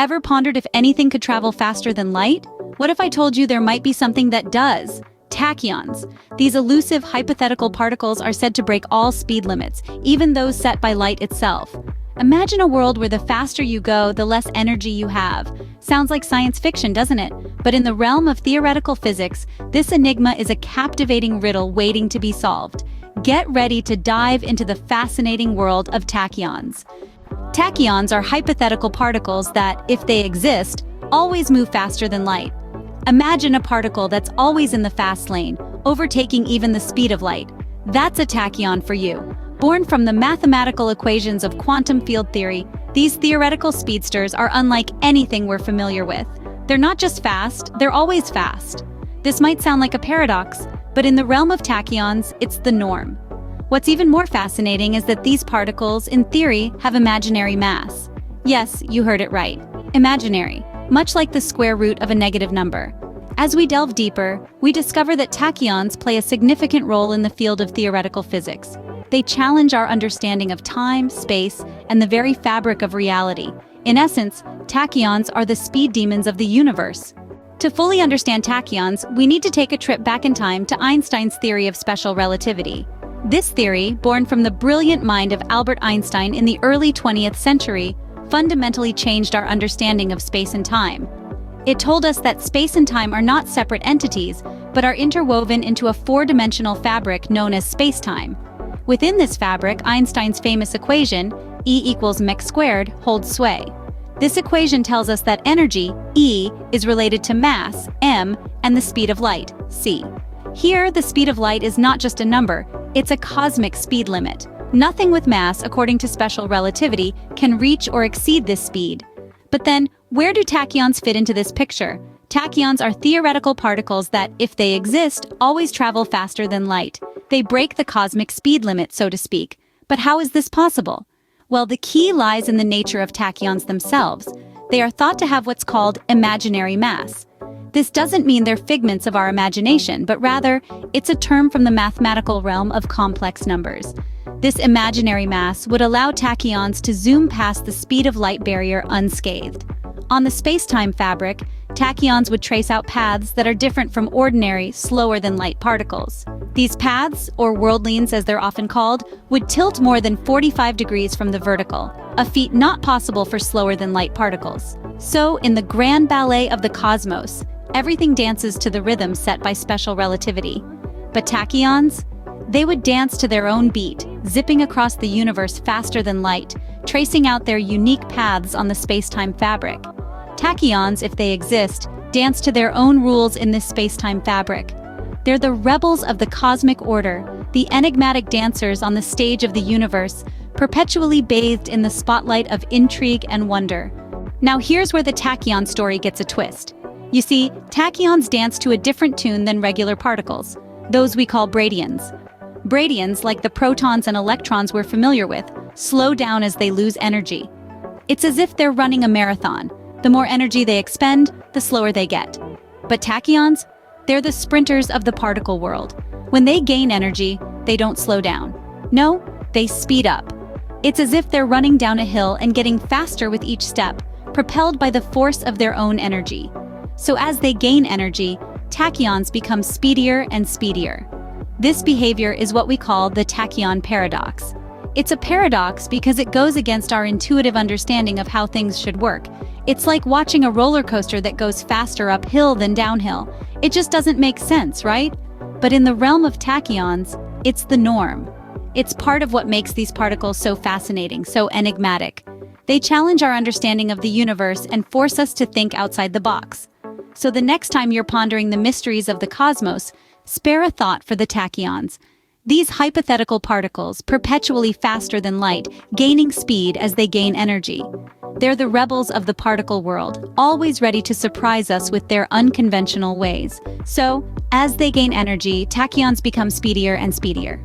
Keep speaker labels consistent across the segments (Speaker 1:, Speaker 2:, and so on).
Speaker 1: Ever pondered if anything could travel faster than light? What if I told you there might be something that does? Tachyons. These elusive hypothetical particles are said to break all speed limits, even those set by light itself. Imagine a world where the faster you go, the less energy you have. Sounds like science fiction, doesn't it? But in the realm of theoretical physics, this enigma is a captivating riddle waiting to be solved. Get ready to dive into the fascinating world of tachyons. Tachyons are hypothetical particles that, if they exist, always move faster than light. Imagine a particle that's always in the fast lane, overtaking even the speed of light. That's a tachyon for you. Born from the mathematical equations of quantum field theory, these theoretical speedsters are unlike anything we're familiar with. They're not just fast, they're always fast. This might sound like a paradox, but in the realm of tachyons, it's the norm. What's even more fascinating is that these particles, in theory, have imaginary mass. Yes, you heard it right. Imaginary, much like the square root of a negative number. As we delve deeper, we discover that tachyons play a significant role in the field of theoretical physics. They challenge our understanding of time, space, and the very fabric of reality. In essence, tachyons are the speed demons of the universe. To fully understand tachyons, we need to take a trip back in time to Einstein's theory of special relativity. This theory, born from the brilliant mind of Albert Einstein in the early 20th century, fundamentally changed our understanding of space and time. It told us that space and time are not separate entities, but are interwoven into a four-dimensional fabric known as space-time. Within this fabric, Einstein's famous equation, E equals mc squared, holds sway. This equation tells us that energy, E, is related to mass, m, and the speed of light, c. Here, the speed of light is not just a number, it's a cosmic speed limit. Nothing with mass, according to special relativity, can reach or exceed this speed. But then, where do tachyons fit into this picture? Tachyons are theoretical particles that, if they exist, always travel faster than light. They break the cosmic speed limit, so to speak. But how is this possible? Well, the key lies in the nature of tachyons themselves. They are thought to have what's called imaginary mass. This doesn't mean they're figments of our imagination, but rather, it's a term from the mathematical realm of complex numbers. This imaginary mass would allow tachyons to zoom past the speed of light barrier unscathed. On the space-time fabric, tachyons would trace out paths that are different from ordinary, slower-than-light particles. These paths, or worldlines as they're often called, would tilt more than 45 degrees from the vertical, a feat not possible for slower-than-light particles. So, in the grand ballet of the cosmos, everything dances to the rhythm set by special relativity. But tachyons? They would dance to their own beat, zipping across the universe faster than light, tracing out their unique paths on the space-time fabric. Tachyons, if they exist, dance to their own rules in this space-time fabric. They're the rebels of the cosmic order, the enigmatic dancers on the stage of the universe, perpetually bathed in the spotlight of intrigue and wonder. Now here's where the tachyon story gets a twist. You see, tachyons dance to a different tune than regular particles, those we call bradyons. Bradyons, like the protons and electrons we're familiar with, slow down as they lose energy. It's as if they're running a marathon. The more energy they expend, the slower they get. But tachyons? They're the sprinters of the particle world. When they gain energy, they don't slow down. No, they speed up. It's as if they're running down a hill and getting faster with each step, propelled by the force of their own energy. So as they gain energy, tachyons become speedier and speedier. This behavior is what we call the Tachyon Paradox. It's a paradox because it goes against our intuitive understanding of how things should work. It's like watching a roller coaster that goes faster uphill than downhill. It just doesn't make sense, right? But in the realm of tachyons, it's the norm. It's part of what makes these particles so fascinating, so enigmatic. They challenge our understanding of the universe and force us to think outside the box. So the next time you're pondering the mysteries of the cosmos, spare a thought for the tachyons. These hypothetical particles, perpetually faster than light, gaining speed as they gain energy. They're the rebels of the particle world, always ready to surprise us with their unconventional ways. So, as they gain energy, tachyons become speedier and speedier.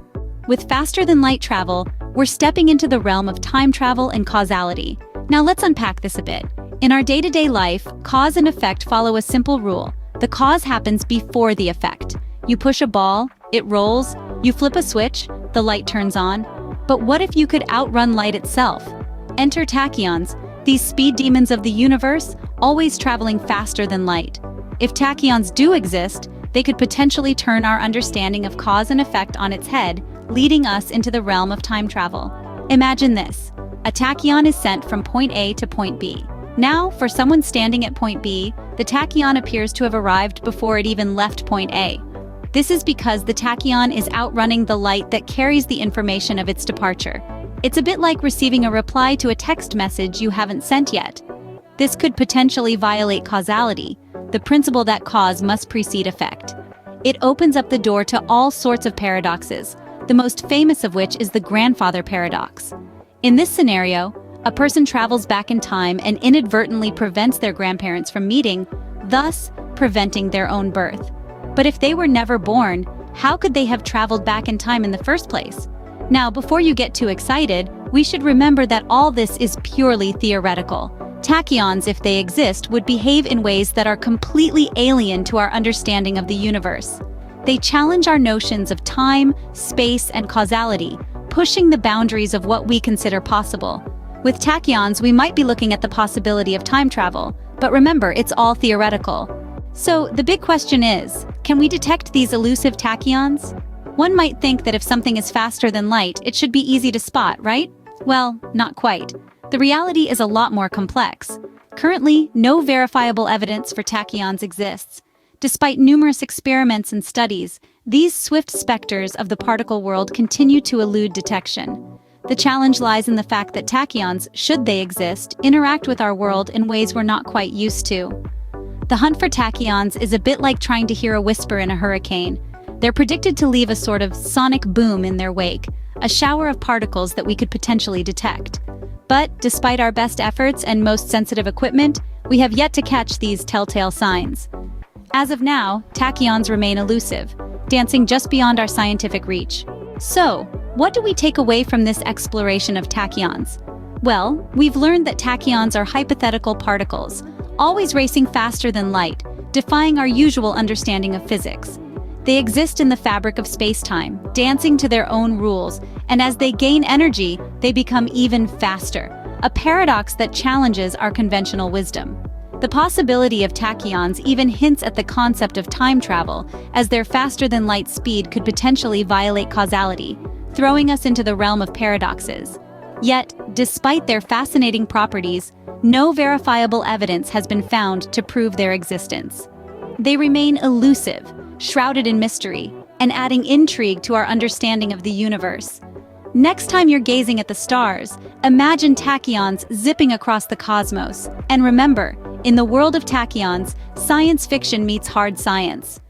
Speaker 1: With faster-than-light travel, we're stepping into the realm of time travel and causality. Now let's unpack this a bit. In our day-to-day life, cause and effect follow a simple rule. The cause happens before the effect. You push a ball, it rolls, you flip a switch, the light turns on. But what if you could outrun light itself? Enter tachyons. These speed demons of the universe, always traveling faster than light. If tachyons do exist, they could potentially turn our understanding of cause and effect on its head, leading us into the realm of time travel. Imagine this. A tachyon is sent from point A to point B. Now, for someone standing at point B, the tachyon appears to have arrived before it even left point A. This is because the tachyon is outrunning the light that carries the information of its departure. It's a bit like receiving a reply to a text message you haven't sent yet. This could potentially violate causality, the principle that cause must precede effect. It opens up the door to all sorts of paradoxes, the most famous of which is the grandfather paradox. In this scenario, a person travels back in time and inadvertently prevents their grandparents from meeting, thus preventing their own birth. But if they were never born, how could they have traveled back in time in the first place? Now, before you get too excited, we should remember that all this is purely theoretical. Tachyons, if they exist, would behave in ways that are completely alien to our understanding of the universe. They challenge our notions of time, space, and causality, pushing the boundaries of what we consider possible. With tachyons, we might be looking at the possibility of time travel, but remember, it's all theoretical. So, the big question is, can we detect these elusive tachyons? One might think that if something is faster than light, it should be easy to spot, right? Well, not quite. The reality is a lot more complex. Currently, no verifiable evidence for tachyons exists. Despite numerous experiments and studies, these swift specters of the particle world continue to elude detection. The challenge lies in the fact that tachyons, should they exist, interact with our world in ways we're not quite used to. The hunt for tachyons is a bit like trying to hear a whisper in a hurricane. They're predicted to leave a sort of sonic boom in their wake, a shower of particles that we could potentially detect. But despite our best efforts and most sensitive equipment, we have yet to catch these telltale signs. As of now, tachyons remain elusive, dancing just beyond our scientific reach. So, what do we take away from this exploration of tachyons? Well, we've learned that tachyons are hypothetical particles, always racing faster than light, defying our usual understanding of physics. They exist in the fabric of space-time, dancing to their own rules, and as they gain energy, they become even faster, a paradox that challenges our conventional wisdom. The possibility of tachyons even hints at the concept of time travel, as their faster-than-light speed could potentially violate causality, throwing us into the realm of paradoxes. Yet, despite their fascinating properties, no verifiable evidence has been found to prove their existence. They remain elusive, shrouded in mystery, and adding intrigue to our understanding of the universe. Next time you're gazing at the stars, imagine tachyons zipping across the cosmos. And remember, in the world of tachyons, science fiction meets hard science.